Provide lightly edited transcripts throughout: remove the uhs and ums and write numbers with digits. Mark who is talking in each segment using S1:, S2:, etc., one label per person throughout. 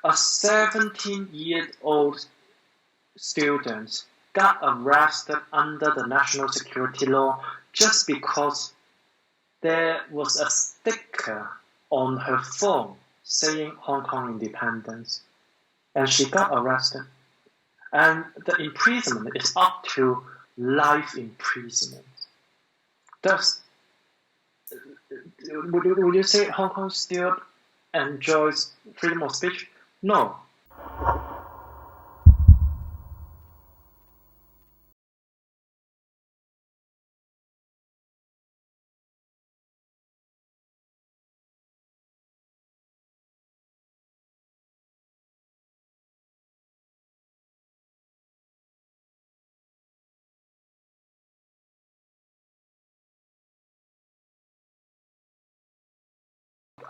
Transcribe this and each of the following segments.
S1: A 17-year-old student got arrested under the national security law just because there was a sticker on her phone saying Hong Kong independence, and she got arrested. And the imprisonment is up to life imprisonment. Thus, would you say Hong Kong still enjoys freedom of speech? No.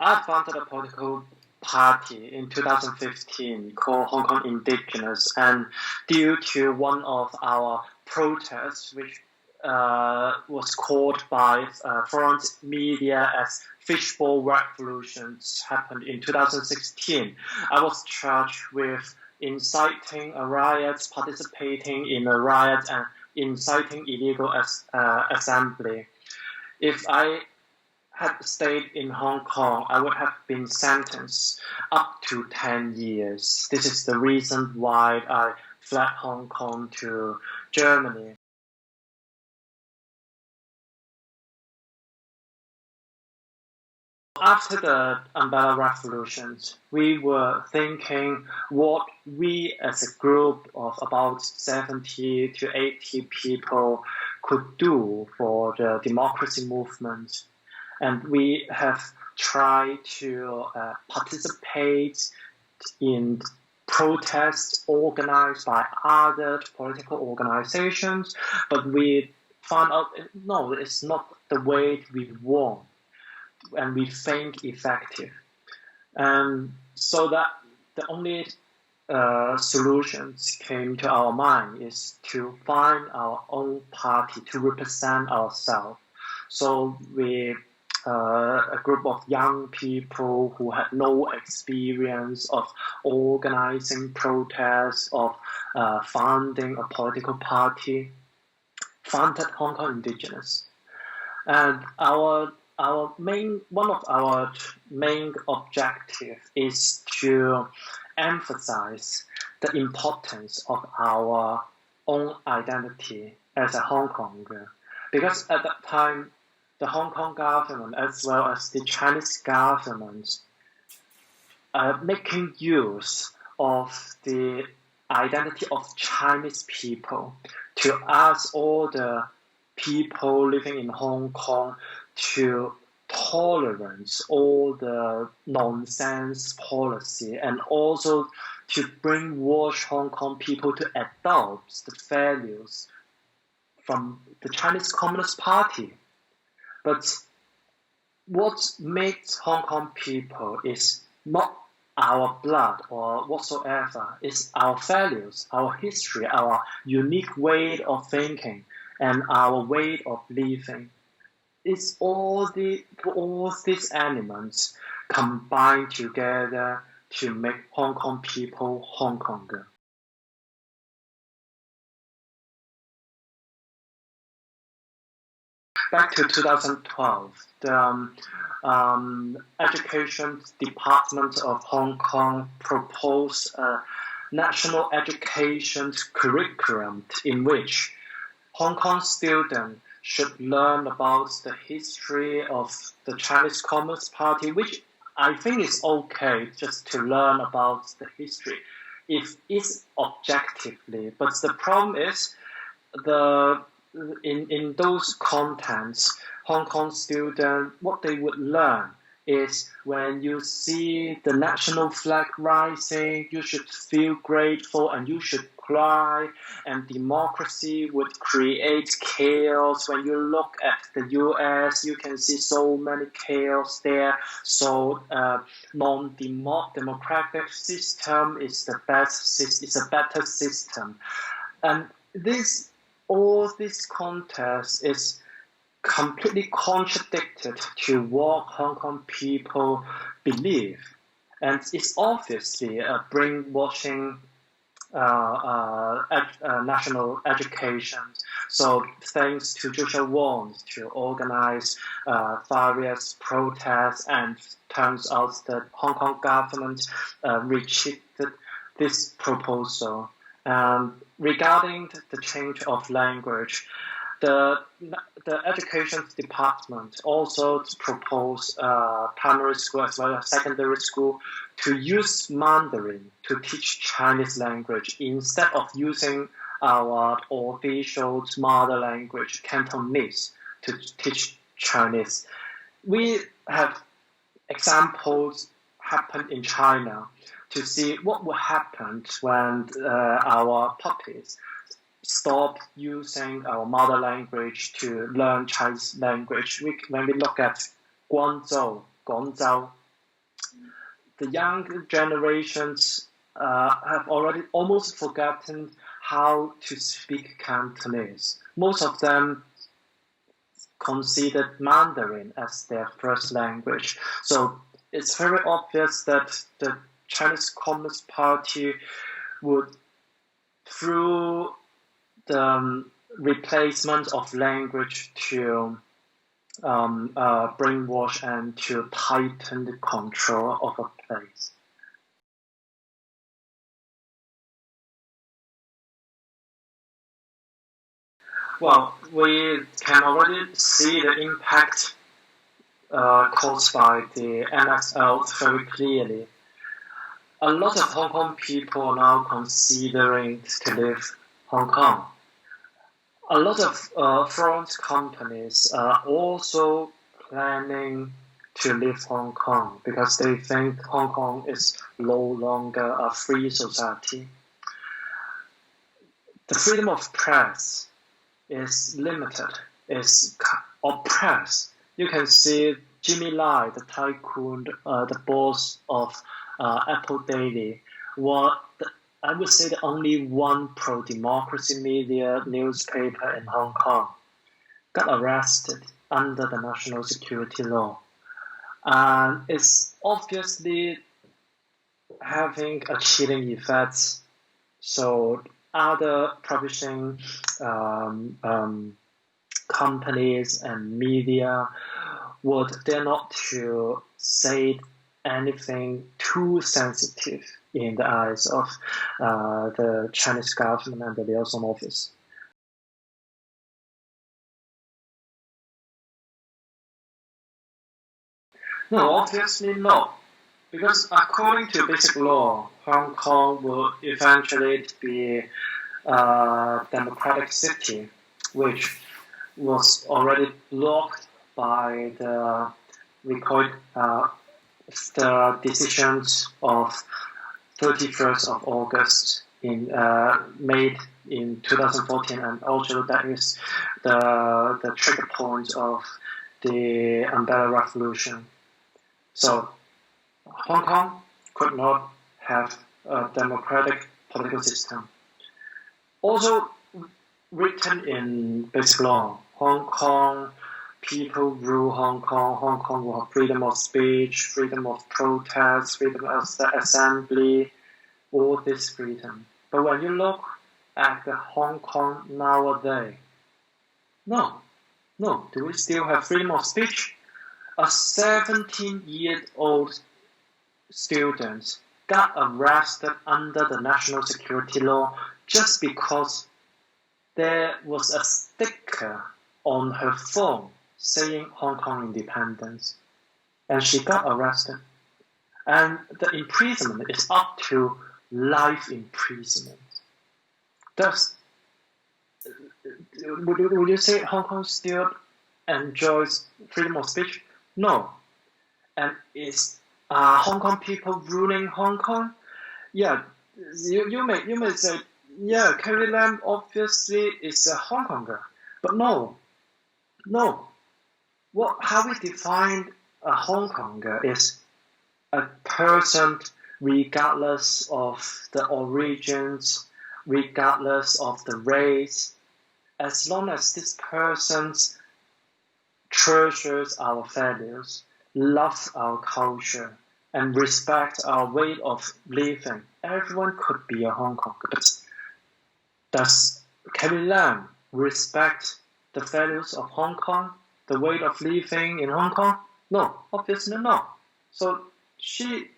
S1: I founded a political party in 2015 called Hong Kong Indigenous, and due to one of our protests, which was called by foreign media as fishbowl revolutions, happened in 2016, I was charged with inciting a riot, participating in a riot, and inciting illegal assembly. If I had stayed in Hong Kong, I would have been sentenced up to 10 years. This is the reason why I fled Hong Kong to Germany. After the umbrella revolutions, we were thinking what we as a group of about 70 to 80 people could do for the democracy movement. And we have tried to participate in protests organized by other political organizations, but we found out, no, it's not the way we want and we think effective. So that the only solutions came to our mind is to find our own party to represent ourselves. So we a group of young people who had no experience of organizing protests, of founding a political party, founded Hong Kong Indigenous. And one of our main objectives is to emphasize the importance of our own identity as a Hong Konger. Because at that time, the Hong Kong government as well as the Chinese government are making use of the identity of Chinese people to ask all the people living in Hong Kong to tolerance all the nonsense policy and also to brainwash Hong Kong people to adopt the values from the Chinese Communist Party. But what makes Hong Kong people is not our blood or whatsoever, it's our values, our history, our unique way of thinking, and our way of living. It's all these elements combined together to make Hong Kong people Hong Konger. Back to 2012, the Education Department of Hong Kong proposed a national education curriculum in which Hong Kong students should learn about the history of the Chinese Communist Party, which I think is okay just to learn about the history if it's objectively. But the problem is in those contents, Hong Kong students, what they would learn is when you see the national flag rising, you should feel grateful and you should cry, and democracy would create chaos. When you look at the US, you can see so many chaos there. So non-democratic system is the best. It's a better system, and all this context is completely contradicted to what Hong Kong people believe. And it's obviously a brainwashing national education. So thanks to Ray Wong to organize various protests, and turns out that Hong Kong government rejected this proposal. Regarding the change of language, the education department also proposed primary school as well as secondary school to use Mandarin to teach Chinese language instead of using our official mother language, Cantonese, to teach Chinese. We have examples happen in China to see what will happen when our puppies stop using our mother language to learn Chinese language. When we look at Guangzhou, the young generations have already almost forgotten how to speak Cantonese. Most of them considered Mandarin as their first language. So it's very obvious that the Chinese Communist Party would, through the replacement of language, to brainwash and to tighten the control of a place. Well, we can already see the impact caused by the exile very clearly. A lot of Hong Kong people are now considering to leave Hong Kong. A lot of foreign companies are also planning to leave Hong Kong because they think Hong Kong is no longer a free society. The freedom of press is limited, is oppressed. You can see Jimmy Lai, the tycoon, the boss of Apple Daily, I would say the only one pro-democracy media newspaper in Hong Kong, got arrested under the national security law. And it's obviously having a chilling effect. So other publishing companies and media would dare not to say anything too sensitive in the eyes of the Chinese government and the liaison office. No, obviously not. Because according to basic law, Hong Kong will eventually be a democratic city, which was already blocked by the decisions of 31st of August made in 2014, and also that is the trigger point of the Umbrella Revolution. So Hong Kong could not have a democratic political system. Also written in basic law, Hong Kong people rule Hong Kong. Hong Kong will have freedom of speech, freedom of protest, freedom of assembly, all this freedom. But when you look at the Hong Kong nowadays, no, do we still have freedom of speech? A 17-year-old student got arrested under the national security law just because there was a sticker on her phone saying Hong Kong independence, and she got arrested. And the imprisonment is up to life imprisonment. Thus, would you say Hong Kong still enjoys freedom of speech? No. And is Hong Kong people ruling Hong Kong? Yeah, you may say, yeah, Carrie Lam obviously is a Hong Konger, but no. How we define a Hong Konger is a person regardless of the origins, regardless of the race, as long as this person treasures our values, loves our culture, and respect our way of living. Everyone could be a Hong Konger, but can we learn respect the values of Hong Kong, the way of living in Hong Kong? No, obviously not. So she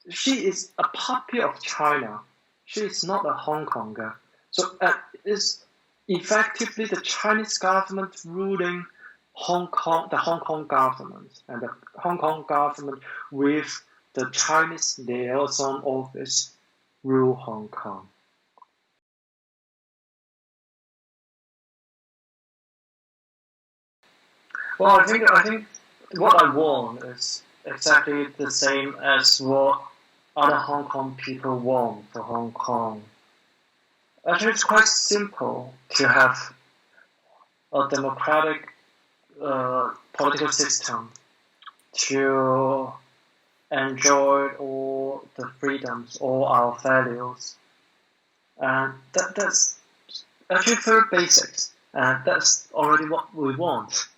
S1: is a puppy of China. She is not a Hong Konger. So it's effectively the Chinese government ruling Hong Kong, the Hong Kong government, and the Hong Kong government with the Chinese liaison office rule Hong Kong. Well, I think what I want is exactly the same as what other Hong Kong people want for Hong Kong. Actually, it's quite simple to have a democratic political system to enjoy all the freedoms, all our values. And that's actually very basic. And that's already what we want.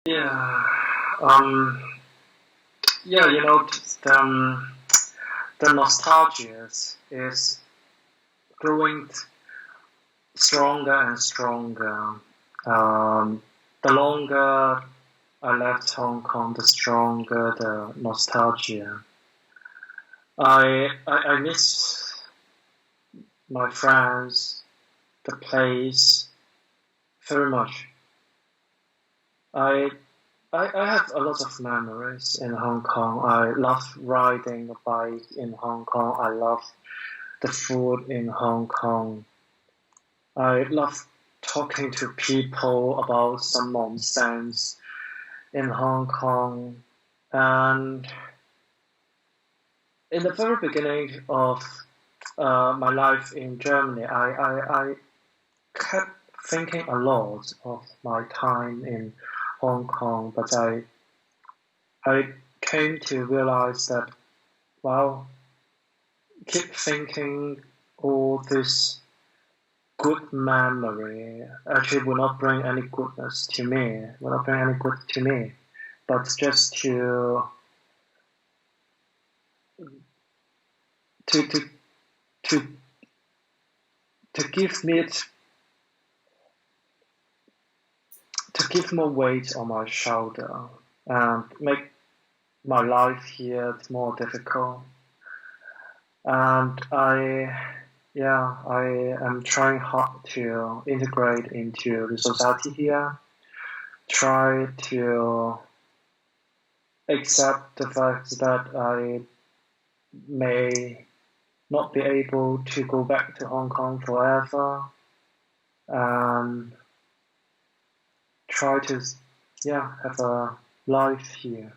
S1: Yeah. Yeah, the nostalgia is growing stronger and stronger. The longer I left Hong Kong, the stronger the nostalgia. I miss my friends, the place very much. I have a lot of memories in Hong Kong. I love riding a bike in Hong Kong. I love the food in Hong Kong. I love talking to people about some nonsense in Hong Kong. And in the very beginning of my life in Germany, I kept thinking a lot of my time in Hong Kong, but I came to realize that, well, keep thinking all this good memory actually will not bring any goodness to me, will not bring any good to me, but just to to to to to give me to give more weight on my shoulder and make my life here more difficult. And I am trying hard to integrate into the society here, try to accept the fact that I may not be able to go back to Hong Kong forever, and try to have a life here.